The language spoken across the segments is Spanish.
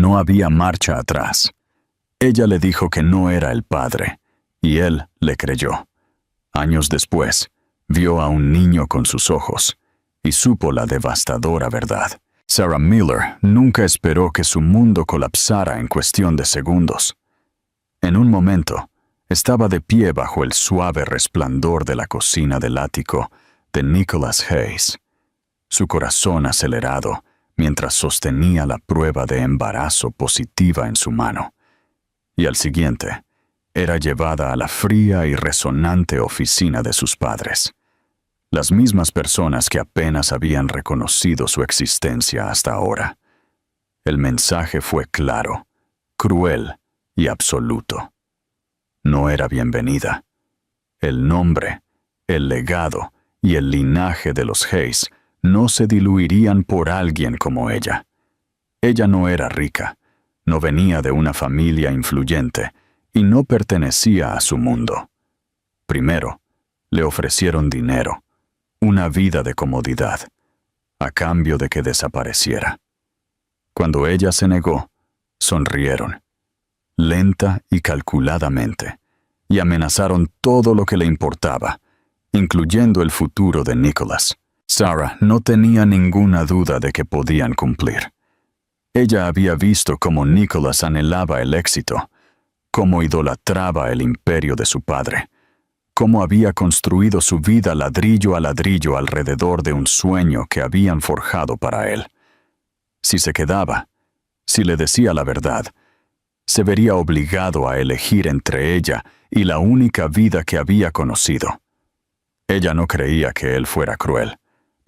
No había marcha atrás. Ella le dijo que no era el padre, y él le creyó. Años después, vio a un niño con sus ojos, y supo la devastadora verdad. Sarah Miller nunca esperó que su mundo colapsara en cuestión de segundos. En un momento, estaba de pie bajo el suave resplandor de la cocina del ático de Nicholas Hayes, su corazón acelerado mientras sostenía la prueba de embarazo positiva en su mano. Y al siguiente, era llevada a la fría y resonante oficina de sus padres. Las mismas personas que apenas habían reconocido su existencia hasta ahora. El mensaje fue claro, cruel y absoluto. No era bienvenida. El nombre, el legado y el linaje de los Hayes no se diluirían por alguien como ella. Ella no era rica, no venía de una familia influyente y no pertenecía a su mundo. Primero, le ofrecieron dinero, una vida de comodidad, a cambio de que desapareciera. Cuando ella se negó, sonrieron, lenta y calculadamente, y amenazaron todo lo que le importaba, incluyendo el futuro de Nicholas. Sarah no tenía ninguna duda de que podían cumplir. Ella había visto cómo Nicholas anhelaba el éxito, cómo idolatraba el imperio de su padre, cómo había construido su vida ladrillo a ladrillo alrededor de un sueño que habían forjado para él. Si se quedaba, si le decía la verdad, se vería obligado a elegir entre ella y la única vida que había conocido. Ella no creía que él fuera cruel,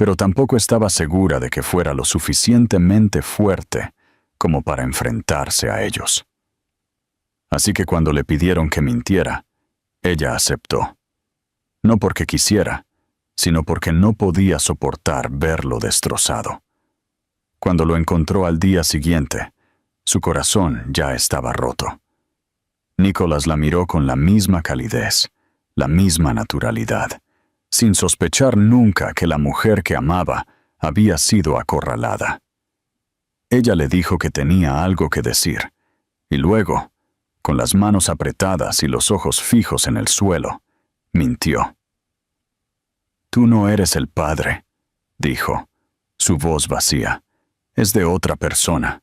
pero tampoco estaba segura de que fuera lo suficientemente fuerte como para enfrentarse a ellos. Así que cuando le pidieron que mintiera, ella aceptó. No porque quisiera, sino porque no podía soportar verlo destrozado. Cuando lo encontró al día siguiente, su corazón ya estaba roto. Nicholas la miró con la misma calidez, la misma naturalidad, sin sospechar nunca que la mujer que amaba había sido acorralada. Ella le dijo que tenía algo que decir, y luego, con las manos apretadas y los ojos fijos en el suelo, mintió. «Tú no eres el padre», dijo, su voz vacía. «Es de otra persona.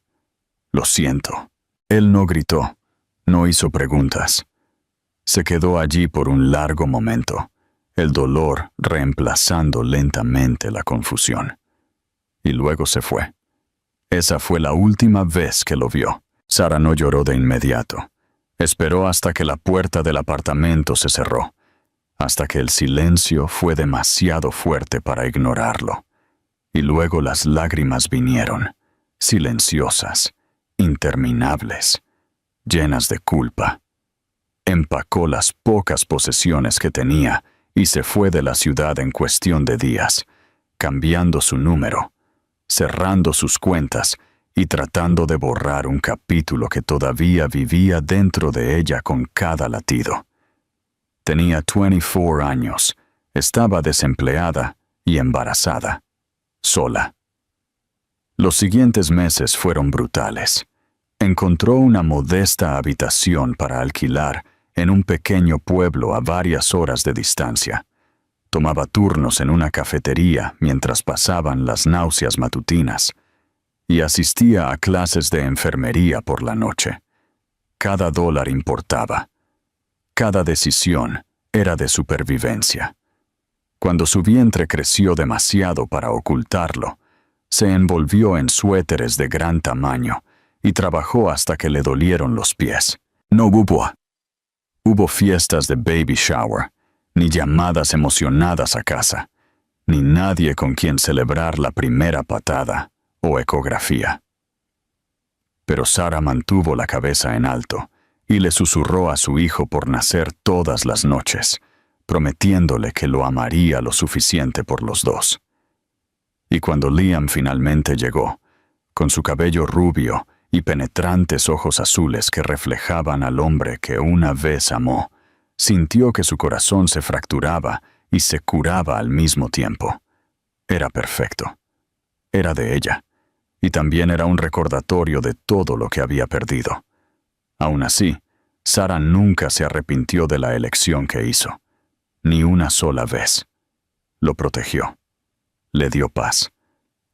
Lo siento». Él no gritó, no hizo preguntas. Se quedó allí por un largo momento, el dolor reemplazando lentamente la confusión. Y luego se fue. Esa fue la última vez que lo vio. Sarah no lloró de inmediato. Esperó hasta que la puerta del apartamento se cerró, hasta que el silencio fue demasiado fuerte para ignorarlo. Y luego las lágrimas vinieron, silenciosas, interminables, llenas de culpa. Empacó las pocas posesiones que tenía y se fue de la ciudad en cuestión de días, cambiando su número, cerrando sus cuentas y tratando de borrar un capítulo que todavía vivía dentro de ella con cada latido. Tenía 24 años, estaba desempleada y embarazada, sola. Los siguientes meses fueron brutales. Encontró una modesta habitación para alquilar en un pequeño pueblo a varias horas de distancia. Tomaba turnos en una cafetería mientras pasaban las náuseas matutinas y asistía a clases de enfermería por la noche. Cada dólar importaba. Cada decisión era de supervivencia. Cuando su vientre creció demasiado para ocultarlo, se envolvió en suéteres de gran tamaño y trabajó hasta que le dolieron los pies. No hubo fiestas de baby shower, ni llamadas emocionadas a casa, ni nadie con quien celebrar la primera patada o ecografía. Pero Sarah mantuvo la cabeza en alto y le susurró a su hijo por nacer todas las noches, prometiéndole que lo amaría lo suficiente por los dos. Y cuando Liam finalmente llegó, con su cabello rubio y penetrantes ojos azules que reflejaban al hombre que una vez amó, sintió que su corazón se fracturaba y se curaba al mismo tiempo. Era perfecto. Era de ella. y también era un recordatorio de todo lo que había perdido. Aún así, Sara nunca se arrepintió de la elección que hizo, ni una sola vez. Lo protegió. Le dio paz.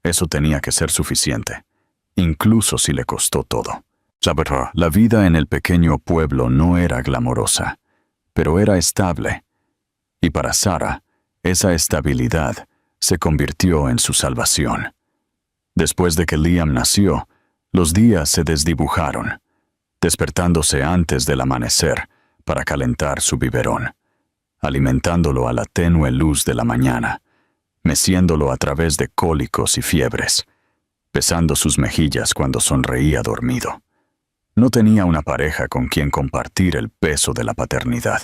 Eso tenía que ser suficiente, incluso si le costó todo. La vida en el pequeño pueblo no era glamorosa, pero era estable. Y para Sara, esa estabilidad se convirtió en su salvación. Después de que Liam nació, los días se desdibujaron, despertándose antes del amanecer para calentar su biberón, alimentándolo a la tenue luz de la mañana, meciéndolo a través de cólicos y fiebres, besando sus mejillas cuando sonreía dormido. No tenía una pareja con quien compartir el peso de la paternidad,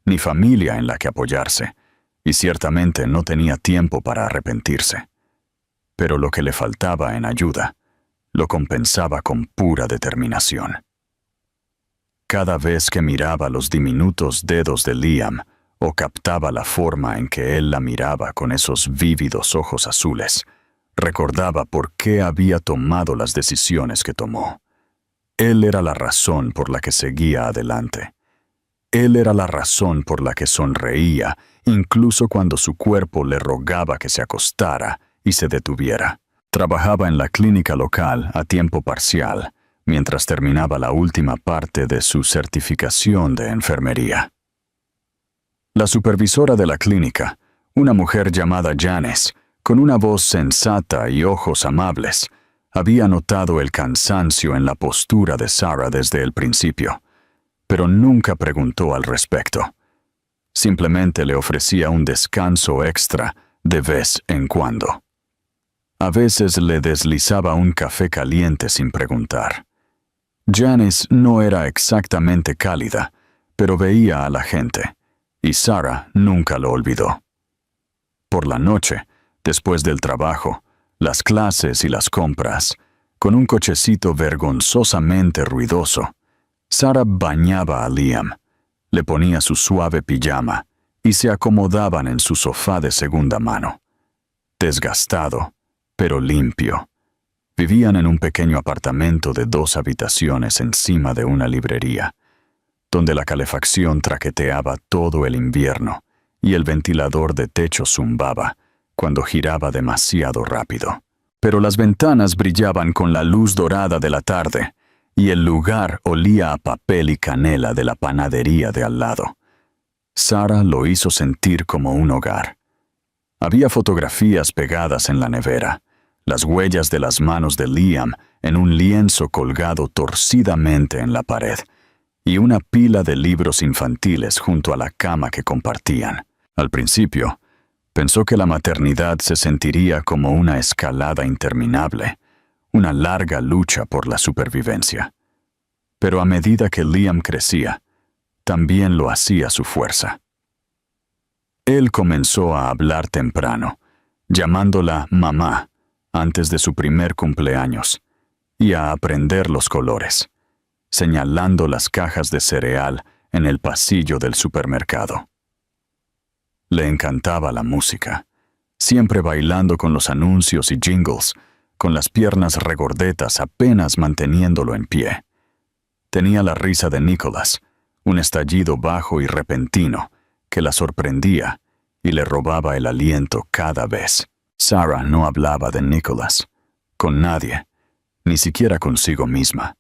ni familia en la que apoyarse, y ciertamente no tenía tiempo para arrepentirse. Pero lo que le faltaba en ayuda, lo compensaba con pura determinación. Cada vez que miraba los diminutos dedos de Liam, o captaba la forma en que él la miraba con esos vívidos ojos azules, recordaba por qué había tomado las decisiones que tomó. Él era la razón por la que seguía adelante. Él era la razón por la que sonreía, incluso cuando su cuerpo le rogaba que se acostara y se detuviera. Trabajaba en la clínica local a tiempo parcial, mientras terminaba la última parte de su certificación de enfermería. La supervisora de la clínica, una mujer llamada Janice, con una voz sensata y ojos amables, había notado el cansancio en la postura de Sara desde el principio, pero nunca preguntó al respecto. Simplemente le ofrecía un descanso extra de vez en cuando. A veces le deslizaba un café caliente sin preguntar. Janice no era exactamente cálida, pero veía a la gente, y Sara nunca lo olvidó. Por la noche, después del trabajo, las clases y las compras, con un cochecito vergonzosamente ruidoso, Sara bañaba a Liam, le ponía su suave pijama y se acomodaban en su sofá de segunda mano. Desgastado, pero limpio. Vivían en un pequeño apartamento de 2 habitaciones encima de una librería, donde la calefacción traqueteaba todo el invierno y el ventilador de techo zumbaba cuando giraba demasiado rápido. Pero las ventanas brillaban con la luz dorada de la tarde y el lugar olía a papel y canela de la panadería de al lado. Sara lo hizo sentir como un hogar. Había fotografías pegadas en la nevera, las huellas de las manos de Liam en un lienzo colgado torcidamente en la pared, y una pila de libros infantiles junto a la cama que compartían. Al principio, pensó que la maternidad se sentiría como una escalada interminable, una larga lucha por la supervivencia. Pero a medida que Liam crecía, también lo hacía su fuerza. Él comenzó a hablar temprano, llamándola mamá antes de su primer cumpleaños, y a aprender los colores, señalando las cajas de cereal en el pasillo del supermercado. Le encantaba la música, siempre bailando con los anuncios y jingles, con las piernas regordetas apenas manteniéndolo en pie. Tenía la risa de Nicholas, un estallido bajo y repentino que la sorprendía y le robaba el aliento cada vez. Sara no hablaba de Nicholas, con nadie, ni siquiera consigo misma,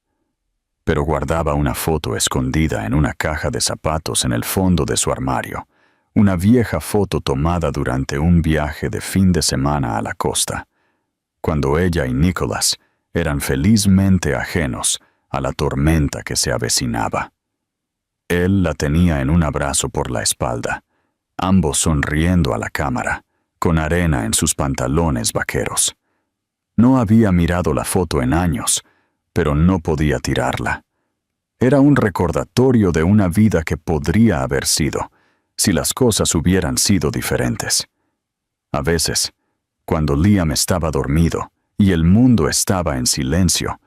pero guardaba una foto escondida en una caja de zapatos en el fondo de su armario, una vieja foto tomada durante un viaje de fin de semana a la costa, cuando ella y Nicholas eran felizmente ajenos a la tormenta que se avecinaba. Él la tenía en un abrazo por la espalda, ambos sonriendo a la cámara, con arena en sus pantalones vaqueros. No había mirado la foto en años, pero no podía tirarla. Era un recordatorio de una vida que podría haber sido, si las cosas hubieran sido diferentes. A veces, cuando Liam estaba dormido y el mundo estaba en silencio,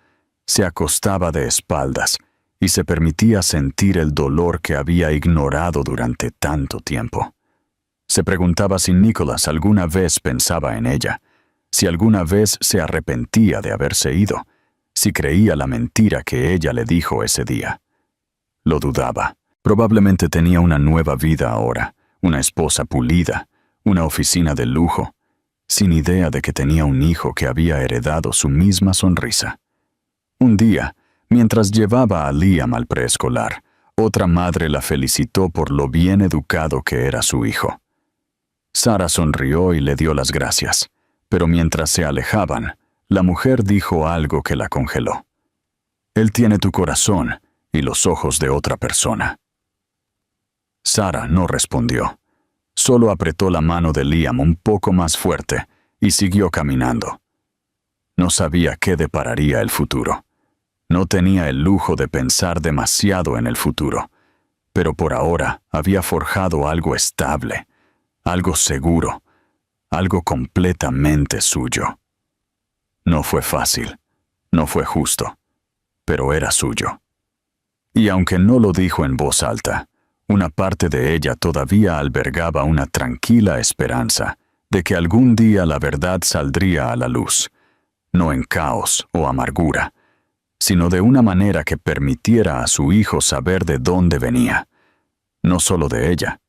se acostaba de espaldas y se permitía sentir el dolor que había ignorado durante tanto tiempo. Se preguntaba si Nicholas alguna vez pensaba en ella, si alguna vez se arrepentía de haberse ido, si creía la mentira que ella le dijo ese día. Lo dudaba. Probablemente tenía una nueva vida ahora, una esposa pulida, una oficina de lujo, sin idea de que tenía un hijo que había heredado su misma sonrisa. Un día, mientras llevaba a Liam al preescolar, otra madre la felicitó por lo bien educado que era su hijo. Sarah sonrió y le dio las gracias, pero mientras se alejaban, la mujer dijo algo que la congeló. «Él tiene tu corazón y los ojos de otra persona». Sarah no respondió. Solo apretó la mano de Liam un poco más fuerte y siguió caminando. No sabía qué depararía el futuro. No tenía el lujo de pensar demasiado en el futuro, pero por ahora había forjado algo estable, algo seguro, algo completamente suyo. No fue fácil, no fue justo, pero era suyo. Y aunque no lo dijo en voz alta, una parte de ella todavía albergaba una tranquila esperanza de que algún día la verdad saldría a la luz, no en caos o amargura, sino de una manera que permitiera a su hijo saber de dónde venía, no solo de ella,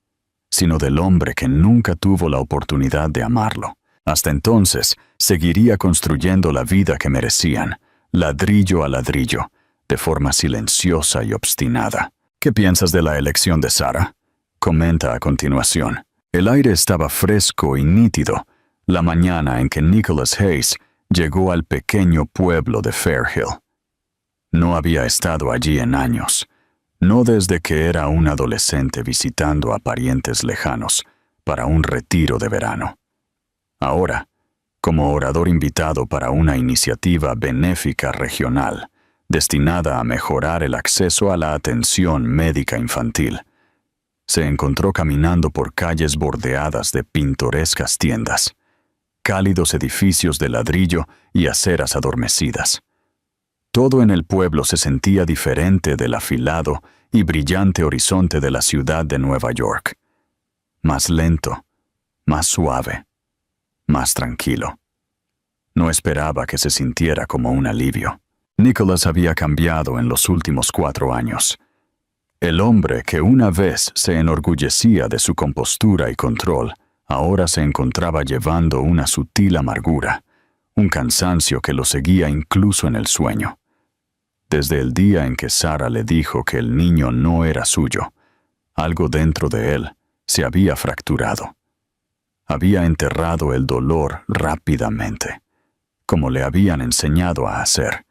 sino del hombre que nunca tuvo la oportunidad de amarlo. Hasta entonces, seguiría construyendo la vida que merecían, ladrillo a ladrillo, de forma silenciosa y obstinada. ¿Qué piensas de la elección de Sarah?, comenta a continuación. El aire estaba fresco y nítido la mañana en que Nicholas Hayes llegó al pequeño pueblo de Fairhill. No había estado allí en años, no desde que era un adolescente visitando a parientes lejanos para un retiro de verano. Ahora, como orador invitado para una iniciativa benéfica regional, destinada a mejorar el acceso a la atención médica infantil, se encontró caminando por calles bordeadas de pintorescas tiendas, cálidos edificios de ladrillo y aceras adormecidas. Todo en el pueblo se sentía diferente del afilado y brillante horizonte de la ciudad de Nueva York. Más lento, más suave, más tranquilo. No esperaba que se sintiera como un alivio. Nicholas había cambiado en los últimos 4 años. El hombre que una vez se enorgullecía de su compostura y control, ahora se encontraba llevando una sutil amargura, un cansancio que lo seguía incluso en el sueño. Desde el día en que Sarah le dijo que el niño no era suyo, algo dentro de él se había fracturado. Había enterrado el dolor rápidamente, como le habían enseñado a hacer,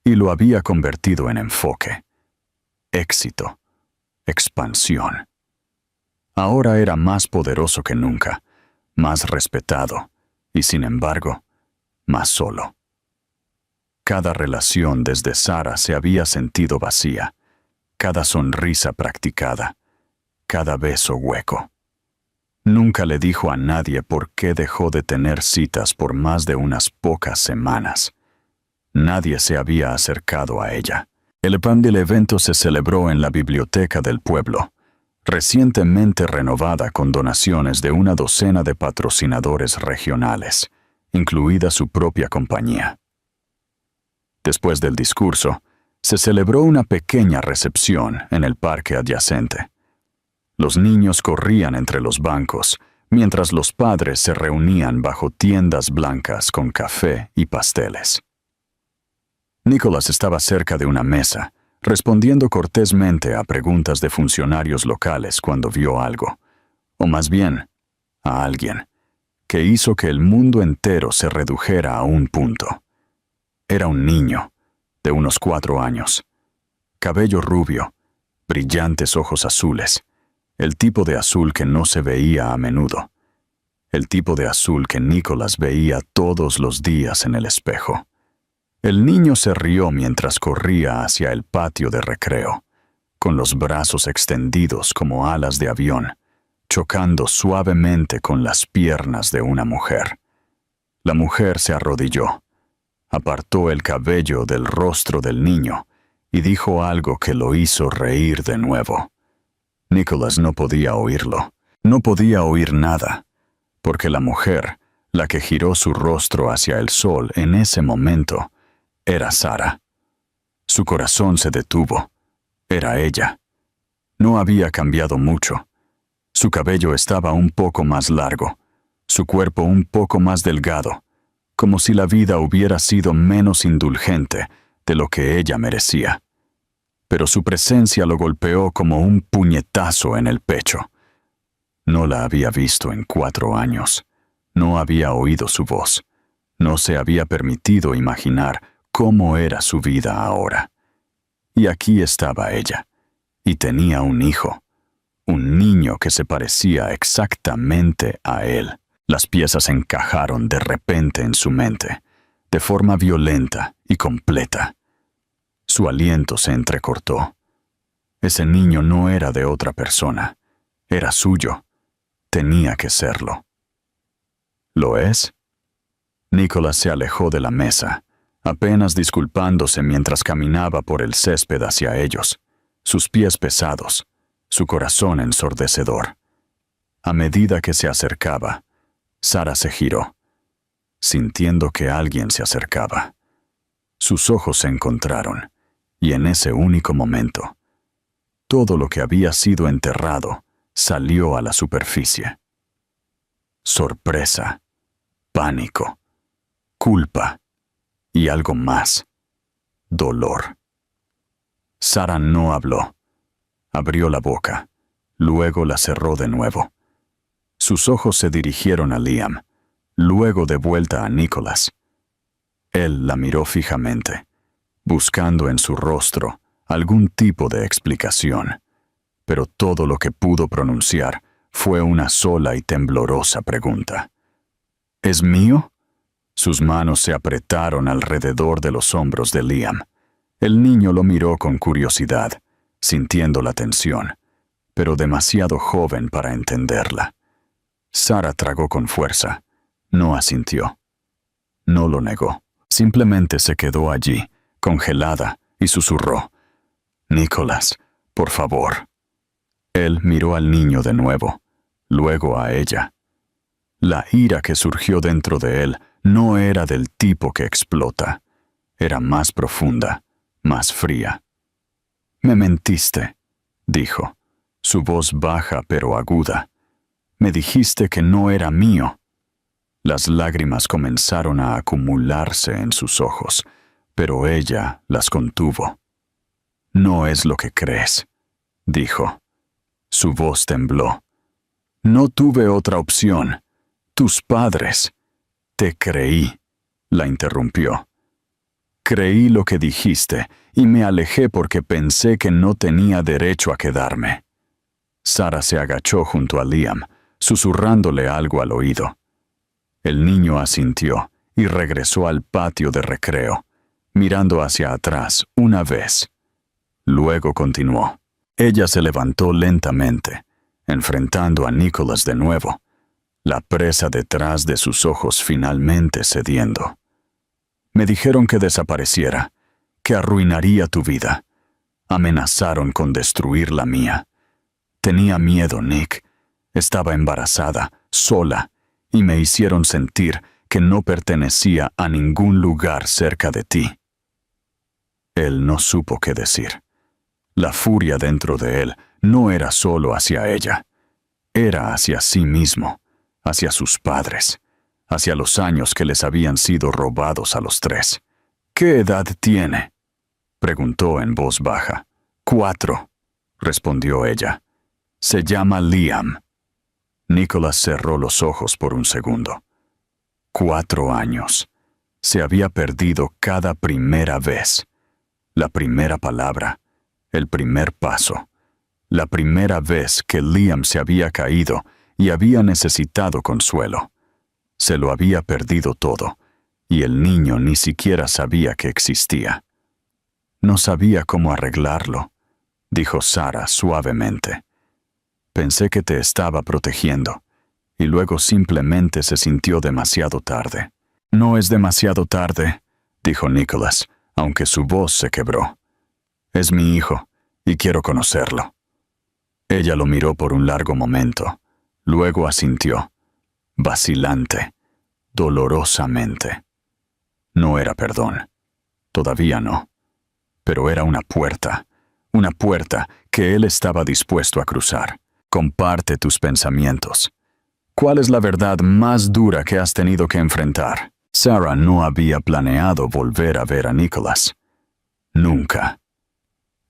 y lo había convertido en enfoque, éxito, expansión. Ahora era más poderoso que nunca, más respetado, y sin embargo, más solo. Cada relación desde Sarah se había sentido vacía, cada sonrisa practicada, cada beso hueco. Nunca le dijo a nadie por qué dejó de tener citas por más de unas pocas semanas. Nadie se había acercado a ella. El pan del evento se celebró en la biblioteca del pueblo, recientemente renovada con donaciones de una docena de patrocinadores regionales, incluida su propia compañía. Después del discurso, se celebró una pequeña recepción en el parque adyacente. Los niños corrían entre los bancos, mientras los padres se reunían bajo tiendas blancas con café y pasteles. Nicholas estaba cerca de una mesa, respondiendo cortésmente a preguntas de funcionarios locales cuando vio algo, o más bien, a alguien, que hizo que el mundo entero se redujera a un punto. Era un niño, de unos 4 años, cabello rubio, brillantes ojos azules, el tipo de azul que no se veía a menudo, el tipo de azul que Nicholas veía todos los días en el espejo. El niño se rió mientras corría hacia el patio de recreo, con los brazos extendidos como alas de avión, chocando suavemente con las piernas de una mujer. La mujer se arrodilló, apartó el cabello del rostro del niño y dijo algo que lo hizo reír de nuevo. Nicholas no podía oírlo, no podía oír nada, porque la mujer La que giró su rostro hacia el sol en ese momento era Sara. Su corazón se detuvo. Era ella. No había cambiado mucho. Su cabello estaba un poco más largo, su cuerpo un poco más delgado, como si la vida hubiera sido menos indulgente de lo que ella merecía. Pero su presencia lo golpeó como un puñetazo en el pecho. No la había visto en 4 años. No había oído su voz. No se había permitido imaginar cómo era su vida ahora. Y aquí estaba ella. Y tenía un hijo. Un niño que se parecía exactamente a él. Las piezas encajaron de repente en su mente, de forma violenta y completa. Su aliento se entrecortó. Ese niño no era de otra persona. Era suyo. Tenía que serlo. ¿Lo es? Nicholas se alejó de la mesa, apenas disculpándose mientras caminaba por el césped hacia ellos, sus pies pesados, su corazón ensordecedor. A medida que se acercaba, Sara se giró, sintiendo que alguien se acercaba. Sus ojos se encontraron, y en ese único momento, todo lo que había sido enterrado salió a la superficie. Sorpresa, pánico, culpa y algo más, dolor. Sara no habló. Abrió la boca, luego la cerró de nuevo. Sus ojos se dirigieron a Liam, luego de vuelta a Nicholas. Él la miró fijamente, buscando en su rostro algún tipo de explicación, pero todo lo que pudo pronunciar fue una sola y temblorosa pregunta. ¿Es mío? Sus manos se apretaron alrededor de los hombros de Liam. El niño lo miró con curiosidad, sintiendo la tensión, pero demasiado joven para entenderla. Sara tragó con fuerza. No asintió. No lo negó. Simplemente se quedó allí, congelada, y susurró: «Nicholas, por favor». Él miró al niño de nuevo, luego a ella. La ira que surgió dentro de él no era del tipo que explota. Era más profunda, más fría. «Me mentiste», dijo, su voz baja pero aguda. «Me dijiste que no era mío». Las lágrimas comenzaron a acumularse en sus ojos, pero ella las contuvo. «No es lo que crees», dijo. Su voz tembló. «No tuve otra opción. Tus padres». «Te creí», la interrumpió. «Creí lo que dijiste y me alejé porque pensé que no tenía derecho a quedarme». Sara se agachó junto a Liam, susurrándole algo al oído. El niño asintió y regresó al patio de recreo, mirando hacia atrás una vez. Luego continuó. Ella se levantó lentamente, enfrentando a Nicholas de nuevo, la presa detrás de sus ojos finalmente cediendo. «Me dijeron que desapareciera, que arruinaría tu vida. Amenazaron con destruir la mía. Tenía miedo, Nick. Estaba embarazada, sola, y me hicieron sentir que no pertenecía a ningún lugar cerca de ti». Él no supo qué decir. La furia dentro de él no era solo hacia ella. Era hacia sí mismo, hacia sus padres, hacia los años que les habían sido robados a los 3. «¿Qué edad tiene?», preguntó en voz baja. «4», respondió ella. «Se llama Liam». Nicholas cerró los ojos por un segundo. 4 años. Se había perdido cada primera vez. La primera palabra, el primer paso. La primera vez que Liam se había caído y había necesitado consuelo. Se lo había perdido todo, y el niño ni siquiera sabía que existía. «No sabía cómo arreglarlo», dijo Sara suavemente. «Pensé que te estaba protegiendo, y luego simplemente se sintió demasiado tarde». «No es demasiado tarde», dijo Nicholas, aunque su voz se quebró. «Es mi hijo, y quiero conocerlo». Ella lo miró por un largo momento, luego asintió, vacilante. dolorosamente. No era perdón. Todavía no. Pero era una puerta que él estaba dispuesto a cruzar. Comparte tus pensamientos. ¿Cuál es la verdad más dura que has tenido que enfrentar? Sarah no había planeado volver a ver a Nicholas. Nunca.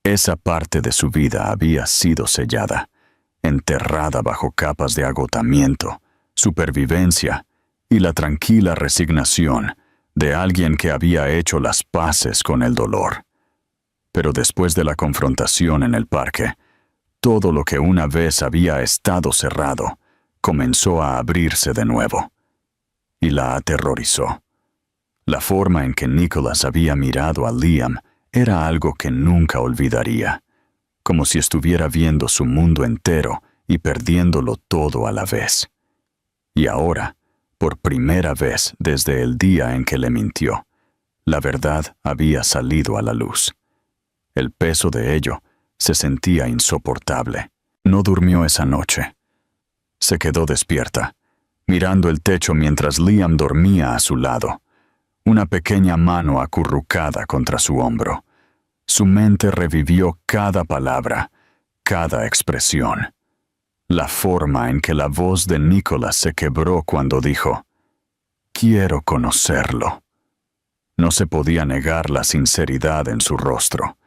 Esa parte de su vida había sido sellada, enterrada bajo capas de agotamiento, supervivencia y la tranquila resignación de alguien que había hecho las paces con el dolor. Pero después de la confrontación en el parque, todo lo que una vez había estado cerrado comenzó a abrirse de nuevo. Y la aterrorizó. La forma en que Nicholas había mirado a Liam era algo que nunca olvidaría, como si estuviera viendo su mundo entero y perdiéndolo todo a la vez. Y ahora, por primera vez desde el día en que le mintió, la verdad había salido a la luz. El peso de ello se sentía insoportable. No durmió esa noche. Se quedó despierta, mirando el techo mientras Liam dormía a su lado, una pequeña mano acurrucada contra su hombro. Su mente revivió cada palabra, cada expresión. La forma en que la voz de Nicholas se quebró cuando dijo, «Quiero conocerlo». No se podía negar la sinceridad en su rostro.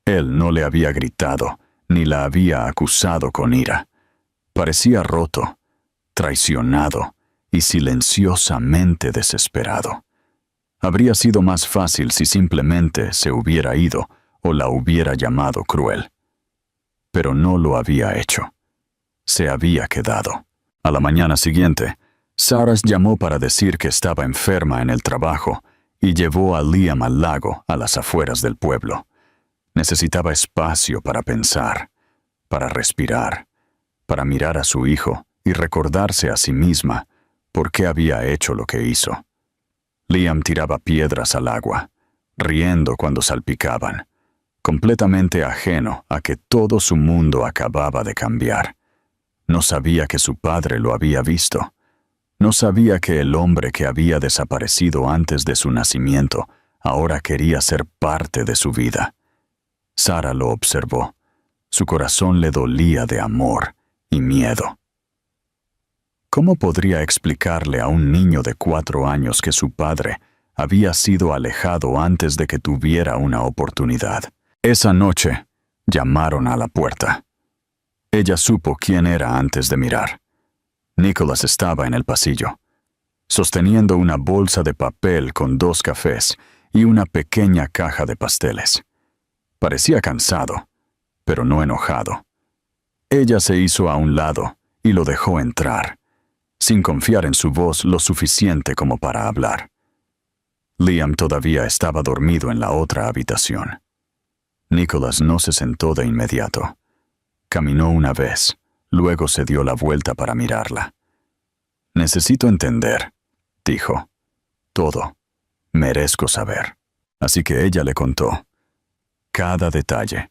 Él no le había gritado, ni la había acusado con ira. Parecía roto, traicionado y silenciosamente desesperado. Habría sido más fácil si simplemente se hubiera ido o la hubiera llamado cruel. Pero no lo había hecho. Se había quedado. A la mañana siguiente, Sarah llamó para decir que estaba enferma en el trabajo y llevó a Liam al lago a las afueras del pueblo. Necesitaba espacio para pensar, para respirar, para mirar a su hijo y recordarse a sí misma por qué había hecho lo que hizo. Liam tiraba piedras al agua, riendo cuando salpicaban, completamente ajeno a que todo su mundo acababa de cambiar. No sabía que su padre lo había visto. No sabía que el hombre que había desaparecido antes de su nacimiento ahora quería ser parte de su vida. Sarah lo observó. Su corazón le dolía de amor y miedo. ¿Cómo podría explicarle a un niño de 4 años que su padre había sido alejado antes de que tuviera una oportunidad? Esa noche, llamaron a la puerta. Ella supo quién era antes de mirar. Nicholas estaba en el pasillo, sosteniendo una bolsa de papel con 2 cafés y una pequeña caja de pasteles. Parecía cansado, pero no enojado. Ella se hizo a un lado y lo dejó entrar, sin confiar en su voz lo suficiente como para hablar. Liam todavía estaba dormido en la otra habitación. Nicholas no se sentó de inmediato. Caminó una vez, luego se dio la vuelta para mirarla. «Necesito entender», dijo. «Todo. Merezco saber». Así que ella le contó. Cada detalle.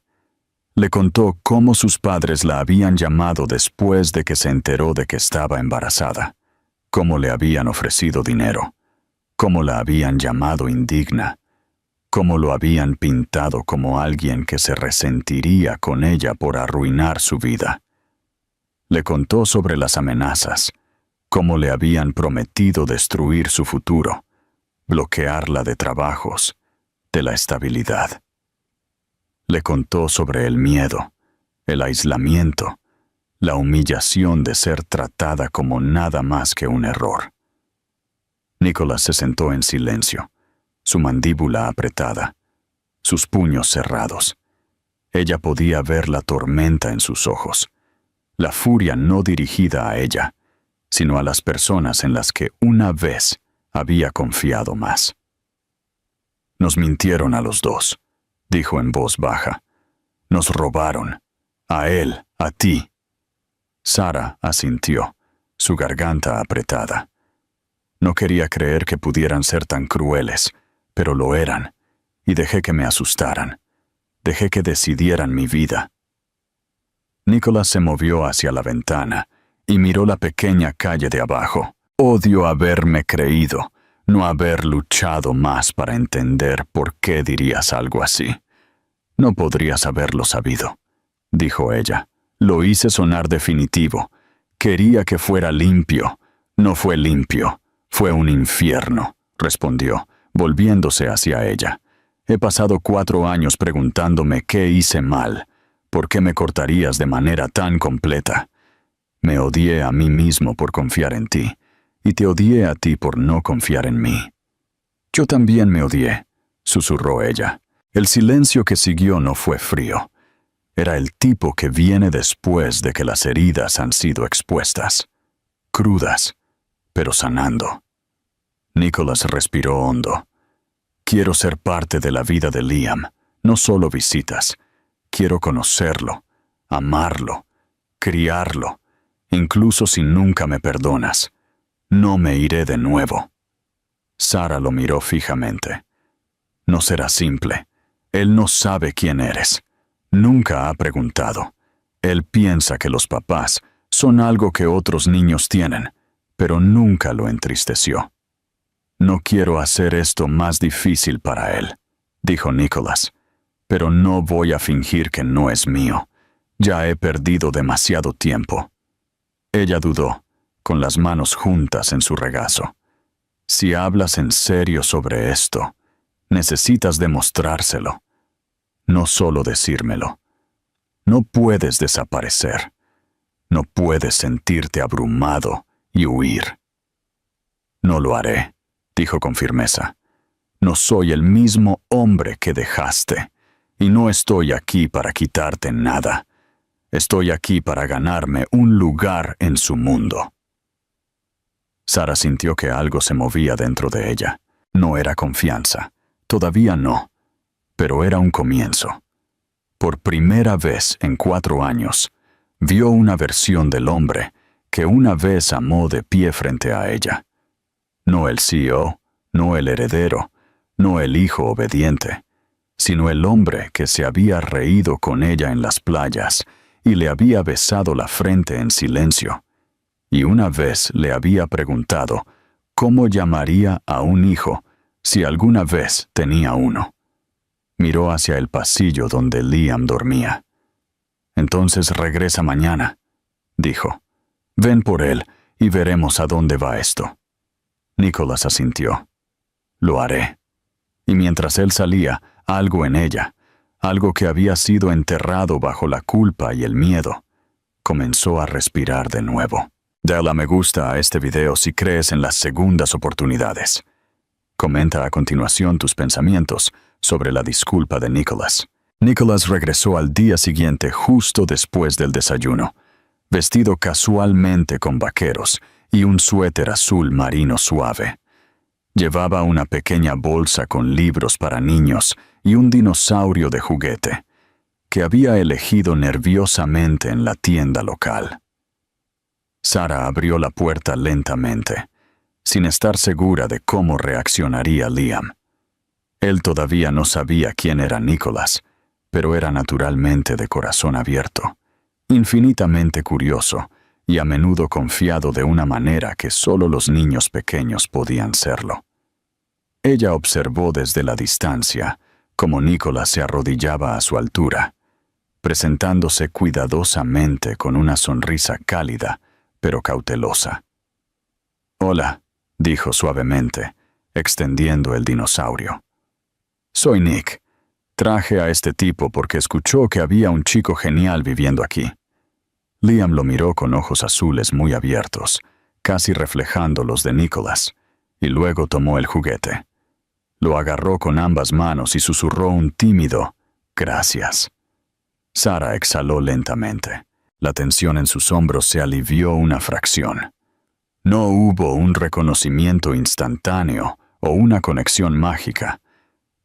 Le contó cómo sus padres la habían llamado después de que se enteró de que estaba embarazada, cómo le habían ofrecido dinero, cómo la habían llamado indigna, cómo lo habían pintado como alguien que se resentiría con ella por arruinar su vida. Le contó sobre las amenazas, cómo le habían prometido destruir su futuro, bloquearla de trabajos, de la estabilidad. Le contó sobre el miedo, el aislamiento, la humillación de ser tratada como nada más que un error. Nicholas se sentó en silencio, su mandíbula apretada, sus puños cerrados. Ella podía ver la tormenta en sus ojos, la furia no dirigida a ella, sino a las personas en las que una vez había confiado más. «Nos mintieron a los dos», dijo en voz baja. «Nos robaron. A él, a ti». Sarah asintió, su garganta apretada. No quería creer que pudieran ser tan crueles, pero lo eran, y dejé que me asustaran. Dejé que decidieran mi vida. Nicholas se movió hacia la ventana y miró la pequeña calle de abajo. Odio haberme creído, no haber luchado más para entender por qué dirías algo así. No podrías haberlo sabido, dijo ella. Lo hice sonar definitivo. Quería que fuera limpio. No fue limpio, fue un infierno, respondió, volviéndose hacia ella. He pasado 4 años preguntándome qué hice mal. ¿Por qué me cortarías de manera tan completa? Me odié a mí mismo por confiar en ti, y te odié a ti por no confiar en mí. Yo también me odié, susurró ella. El silencio que siguió no fue frío. Era el tipo que viene después de que las heridas han sido expuestas. Crudas, pero sanando. Nicholas respiró hondo. Quiero ser parte de la vida de Liam, no solo visitas. Quiero conocerlo, amarlo, criarlo, incluso si nunca me perdonas. No me iré de nuevo. Sara lo miró fijamente. No será simple. Él no sabe quién eres. Nunca ha preguntado. Él piensa que los papás son algo que otros niños tienen, pero nunca lo entristeció. No quiero hacer esto más difícil para él, dijo Nicholas, pero no voy a fingir que no es mío. Ya he perdido demasiado tiempo. Ella dudó, con las manos juntas en su regazo. Si hablas en serio sobre esto, necesitas demostrárselo. No solo decírmelo. No puedes desaparecer. No puedes sentirte abrumado y huir. No lo haré, dijo con firmeza. No soy el mismo hombre que dejaste, y no estoy aquí para quitarte nada. Estoy aquí para ganarme un lugar en su mundo. Sara sintió que algo se movía dentro de ella. No era confianza, todavía no, pero era un comienzo. Por primera vez en 4 años, vio una versión del hombre que una vez amó de pie frente a ella. No el CEO, no el heredero, no el hijo obediente, sino el hombre que se había reído con ella en las playas y le había besado la frente en silencio. Y una vez le había preguntado cómo llamaría a un hijo si alguna vez tenía uno. Miró hacia el pasillo donde Liam dormía. Entonces regresa mañana, dijo. Ven por él y veremos a dónde va esto. Nicholas asintió. Lo haré. Y mientras él salía, algo en ella, algo que había sido enterrado bajo la culpa y el miedo, comenzó a respirar de nuevo. Dale a me gusta a este video si crees en las segundas oportunidades. Comenta a continuación tus pensamientos sobre la disculpa de Nicholas. Nicholas regresó al día siguiente justo después del desayuno, vestido casualmente con vaqueros y un suéter azul marino suave. Llevaba una pequeña bolsa con libros para niños y un dinosaurio de juguete, que había elegido nerviosamente en la tienda local. Sara abrió la puerta lentamente, sin estar segura de cómo reaccionaría Liam. Él todavía no sabía quién era Nicholas, pero era naturalmente de corazón abierto, infinitamente curioso y a menudo confiado de una manera que solo los niños pequeños podían serlo. Ella observó desde la distancia cómo Nicholas se arrodillaba a su altura, presentándose cuidadosamente con una sonrisa cálida, pero cautelosa. «Hola», dijo suavemente, extendiendo el dinosaurio. «Soy Nick. Traje a este tipo porque escuchó que había un chico genial viviendo aquí». Liam lo miró con ojos azules muy abiertos, casi reflejando los de Nicholas, y luego tomó el juguete. Lo agarró con ambas manos y susurró un tímido «Gracias». Sara exhaló lentamente. La tensión en sus hombros se alivió una fracción. No hubo un reconocimiento instantáneo o una conexión mágica,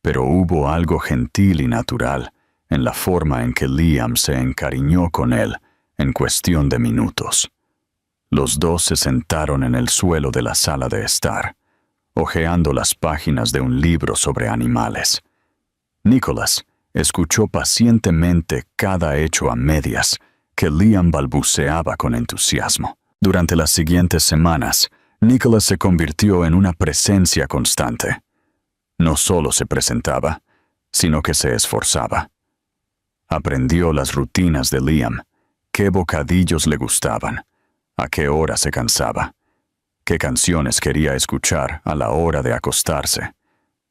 pero hubo algo gentil y natural en la forma en que Liam se encariñó con él en cuestión de minutos. Los dos se sentaron en el suelo de la sala de estar, hojeando las páginas de un libro sobre animales. Nicholas escuchó pacientemente cada hecho a medias que Liam balbuceaba con entusiasmo. Durante las siguientes semanas, Nicholas se convirtió en una presencia constante. No solo se presentaba, sino que se esforzaba. Aprendió las rutinas de Liam, qué bocadillos le gustaban, a qué hora se cansaba, qué canciones quería escuchar a la hora de acostarse,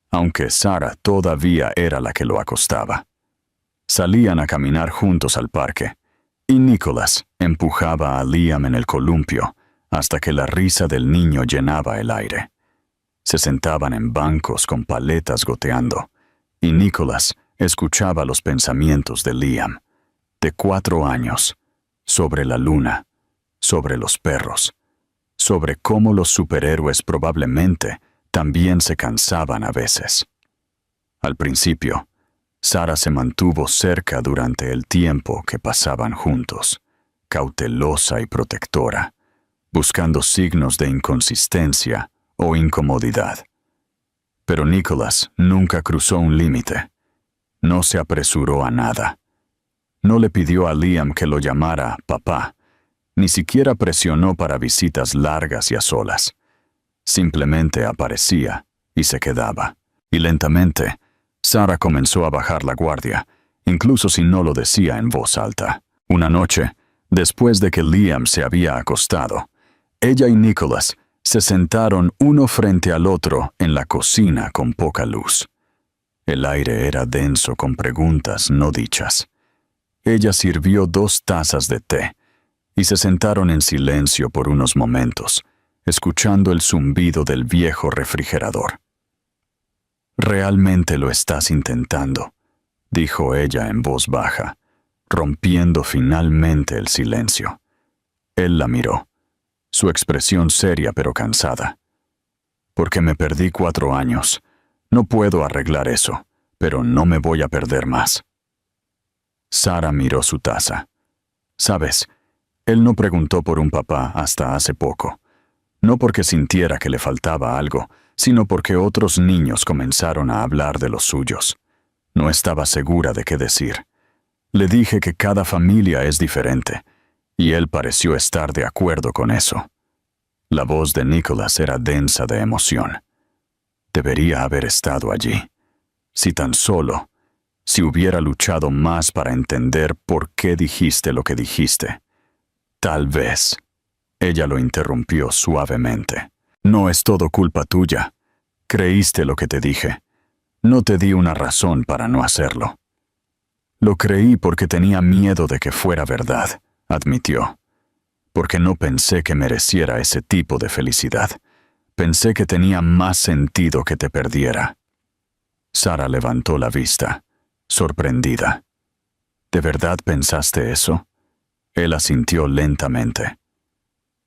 aunque Sarah todavía era la que lo acostaba. Salían a caminar juntos al parque, y Nicholas empujaba a Liam en el columpio hasta que la risa del niño llenaba el aire. Se sentaban en bancos con paletas goteando, y Nicholas escuchaba los pensamientos de Liam, de 4 años, sobre la luna, sobre los perros, sobre cómo los superhéroes probablemente también se cansaban a veces. Al principio, Sarah se mantuvo cerca durante el tiempo que pasaban juntos, cautelosa y protectora, buscando signos de inconsistencia o incomodidad. Pero Nicholas nunca cruzó un límite. No se apresuró a nada. No le pidió a Liam que lo llamara papá, ni siquiera presionó para visitas largas y a solas. Simplemente aparecía y se quedaba. Y lentamente, Sarah comenzó a bajar la guardia, incluso si no lo decía en voz alta. Una noche, después de que Liam se había acostado, ella y Nicholas se sentaron uno frente al otro en la cocina con poca luz. El aire era denso con preguntas no dichas. Ella sirvió 2 tazas de té y se sentaron en silencio por unos momentos, escuchando el zumbido del viejo refrigerador. «Realmente lo estás intentando», dijo ella en voz baja, rompiendo finalmente el silencio. Él la miró, su expresión seria pero cansada. «Porque me perdí 4 años. No puedo arreglar eso, pero no me voy a perder más». Sarah miró su taza. «Sabes, él no preguntó por un papá hasta hace poco. No porque sintiera que le faltaba algo, sino porque otros niños comenzaron a hablar de los suyos. No estaba segura de qué decir. Le dije que cada familia es diferente, y él pareció estar de acuerdo con eso». La voz de Nicholas era densa de emoción. «Debería haber estado allí. Si tan solo, si hubiera luchado más para entender por qué dijiste lo que dijiste. Tal vez». Ella lo interrumpió suavemente. «No es todo culpa tuya. Creíste lo que te dije. No te di una razón para no hacerlo». «Lo creí porque tenía miedo de que fuera verdad», admitió. «Porque no pensé que mereciera ese tipo de felicidad. Pensé que tenía más sentido que te perdiera». Sarah levantó la vista, sorprendida. «¿De verdad pensaste eso?» Él asintió lentamente.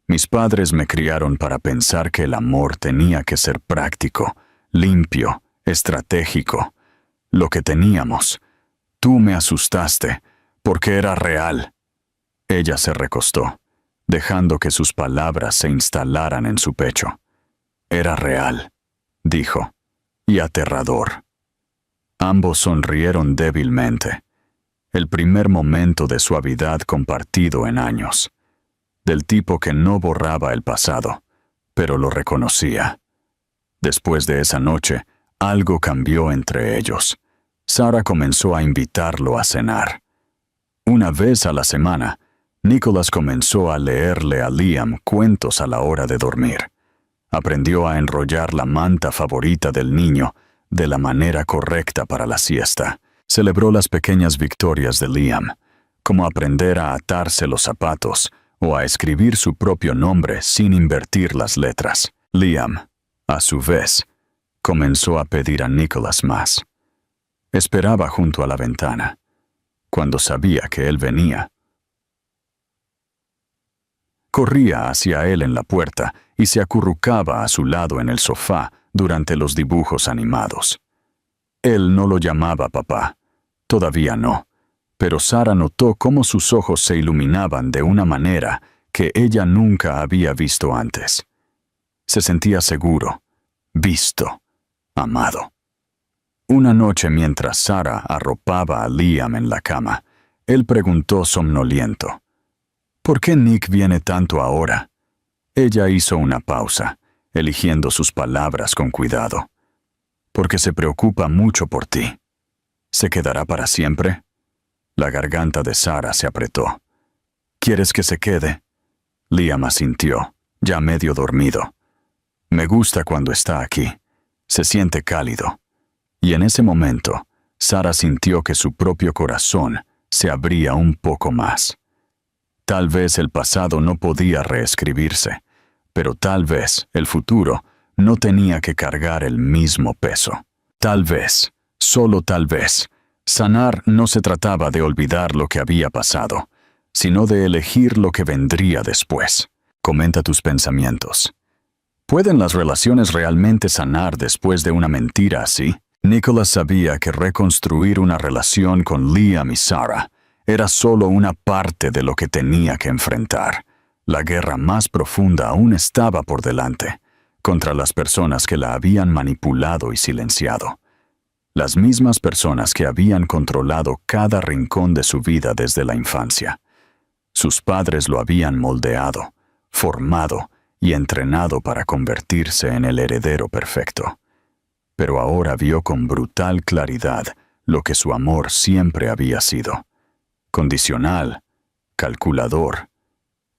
«Mis padres me criaron para pensar que el amor tenía que ser práctico, limpio, estratégico. Lo que teníamos. Tú me asustaste, porque era real». Ella se recostó, dejando que sus palabras se instalaran en su pecho. «Era real», dijo, «y aterrador». Ambos sonrieron débilmente. El primer momento de suavidad compartido en años. Del tipo que no borraba el pasado, pero lo reconocía. Después de esa noche, algo cambió entre ellos. Sarah comenzó a invitarlo a cenar. Una vez a la semana, Nicholas comenzó a leerle a Liam cuentos a la hora de dormir. Aprendió a enrollar la manta favorita del niño de la manera correcta para la siesta. Celebró las pequeñas victorias de Liam, como aprender a atarse los zapatos o a escribir su propio nombre sin invertir las letras. Liam, a su vez, comenzó a pedir a Nicholas más. Esperaba junto a la ventana. Cuando sabía que él venía, corría hacia él en la puerta y se acurrucaba a su lado en el sofá durante los dibujos animados. Él no lo llamaba papá, todavía no, pero Sarah notó cómo sus ojos se iluminaban de una manera que ella nunca había visto antes. Se sentía seguro, visto, amado. Una noche mientras Sarah arropaba a Liam en la cama, él preguntó somnoliento: «¿Por qué Nick viene tanto ahora?» Ella hizo una pausa, eligiendo sus palabras con cuidado. Porque se preocupa mucho por ti. ¿Se quedará para siempre? La garganta de Sara se apretó. ¿Quieres que se quede? Liam asintió, ya medio dormido. Me gusta cuando está aquí. Se siente cálido. Y en ese momento, Sara sintió que su propio corazón se abría un poco más. Tal vez el pasado no podía reescribirse, pero tal vez el futuro no tenía que cargar el mismo peso. Tal vez, solo tal vez, sanar no se trataba de olvidar lo que había pasado, sino de elegir lo que vendría después. Comenta tus pensamientos. ¿Pueden las relaciones realmente sanar después de una mentira así? Nicholas sabía que reconstruir una relación con Liam y Sara era solo una parte de lo que tenía que enfrentar. La guerra más profunda aún estaba por delante, contra las personas que la habían manipulado y silenciado. Las mismas personas que habían controlado cada rincón de su vida desde la infancia. Sus padres lo habían moldeado, formado y entrenado para convertirse en el heredero perfecto. Pero ahora vio con brutal claridad lo que su amor siempre había sido: condicional, calculador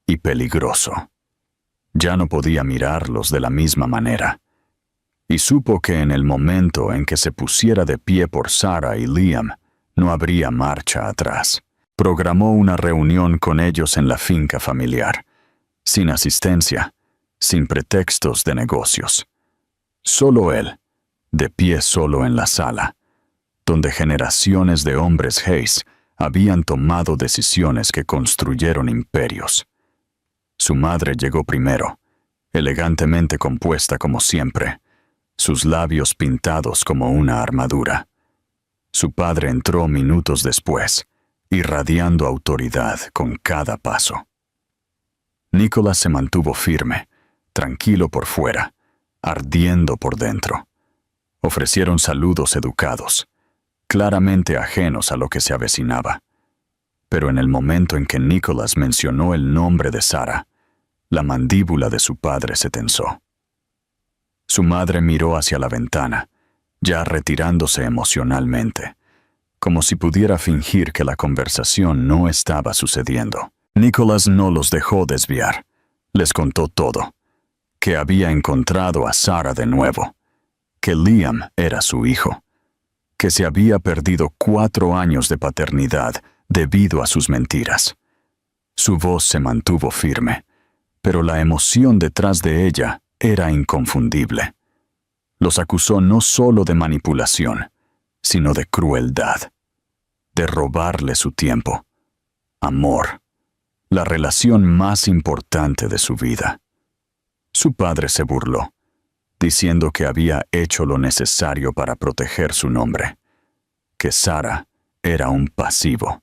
y peligroso. Ya no podía mirarlos de la misma manera. Y supo que en el momento en que se pusiera de pie por Sara y Liam, no habría marcha atrás. Programó una reunión con ellos en la finca familiar, sin asistencia, sin pretextos de negocios. Solo él, de pie solo en la sala, donde generaciones de hombres Hayes habían tomado decisiones que construyeron imperios. Su madre llegó primero, elegantemente compuesta como siempre, sus labios pintados como una armadura. Su padre entró minutos después, irradiando autoridad con cada paso. Nicholas se mantuvo firme, tranquilo por fuera, ardiendo por dentro. Ofrecieron saludos educados, claramente ajenos a lo que se avecinaba. Pero en el momento en que Nicholas mencionó el nombre de Sara, la mandíbula de su padre se tensó. Su madre miró hacia la ventana, ya retirándose emocionalmente, como si pudiera fingir que la conversación no estaba sucediendo. Nicholas no los dejó desviar. Les contó todo: que había encontrado a Sara de nuevo, que Liam era su hijo, que se había perdido 4 años de paternidad debido a sus mentiras. Su voz se mantuvo firme, pero la emoción detrás de ella era inconfundible. Los acusó no solo de manipulación, sino de crueldad, de robarle su tiempo, amor, la relación más importante de su vida. Su padre se burló, diciendo que había hecho lo necesario para proteger su nombre, que Sara era un pasivo,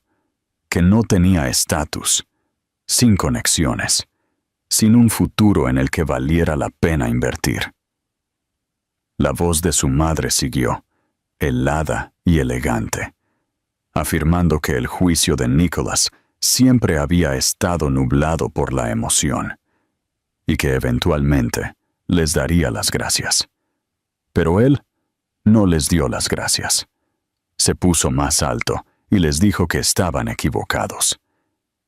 que no tenía estatus, sin conexiones, sin un futuro en el que valiera la pena invertir. La voz de su madre siguió, helada y elegante, afirmando que el juicio de Nicholas siempre había estado nublado por la emoción, y que eventualmente les daría las gracias. Pero él no les dio las gracias. Se puso más alto y les dijo que estaban equivocados,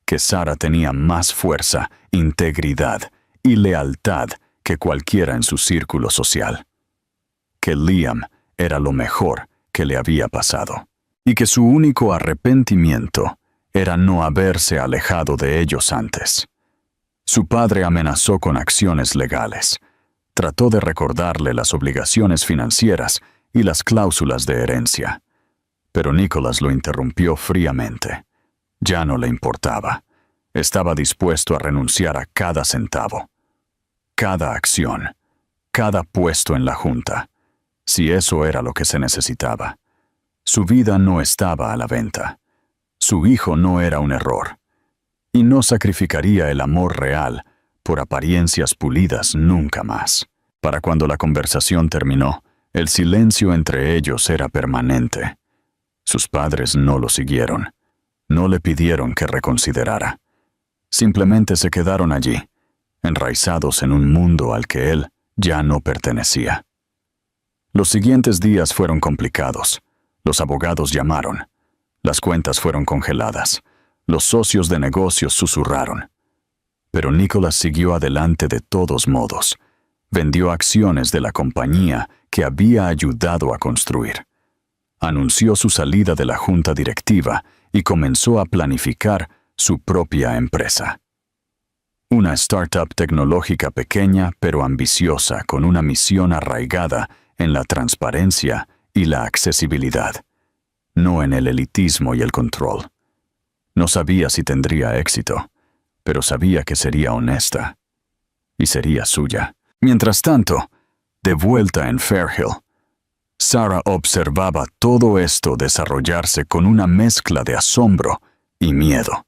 que Sara tenía más fuerza, integridad y lealtad que cualquiera en su círculo social, que Liam era lo mejor que le había pasado, y que su único arrepentimiento era no haberse alejado de ellos antes. Su padre amenazó con acciones legales. Trató de recordarle las obligaciones financieras y las cláusulas de herencia. Pero Nicholas lo interrumpió fríamente. Ya no le importaba. Estaba dispuesto a renunciar a cada centavo, cada acción, cada puesto en la junta, si eso era lo que se necesitaba. Su vida no estaba a la venta. Su hijo no era un error. Y no sacrificaría el amor real por apariencias pulidas nunca más. Para cuando la conversación terminó, el silencio entre ellos era permanente. Sus padres no lo siguieron. No le pidieron que reconsiderara. Simplemente se quedaron allí, enraizados en un mundo al que él ya no pertenecía. Los siguientes días fueron complicados. Los abogados llamaron. Las cuentas fueron congeladas. Los socios de negocios susurraron. Pero Nicholas siguió adelante de todos modos. Vendió acciones de la compañía que había ayudado a construir. Anunció su salida de la junta directiva y comenzó a planificar su propia empresa. Una startup tecnológica pequeña pero ambiciosa con una misión arraigada en la transparencia y la accesibilidad, no en el elitismo y el control. No sabía si tendría éxito, pero sabía que sería honesta y sería suya. Mientras tanto, de vuelta en Fairhill, Sarah observaba todo esto desarrollarse con una mezcla de asombro y miedo.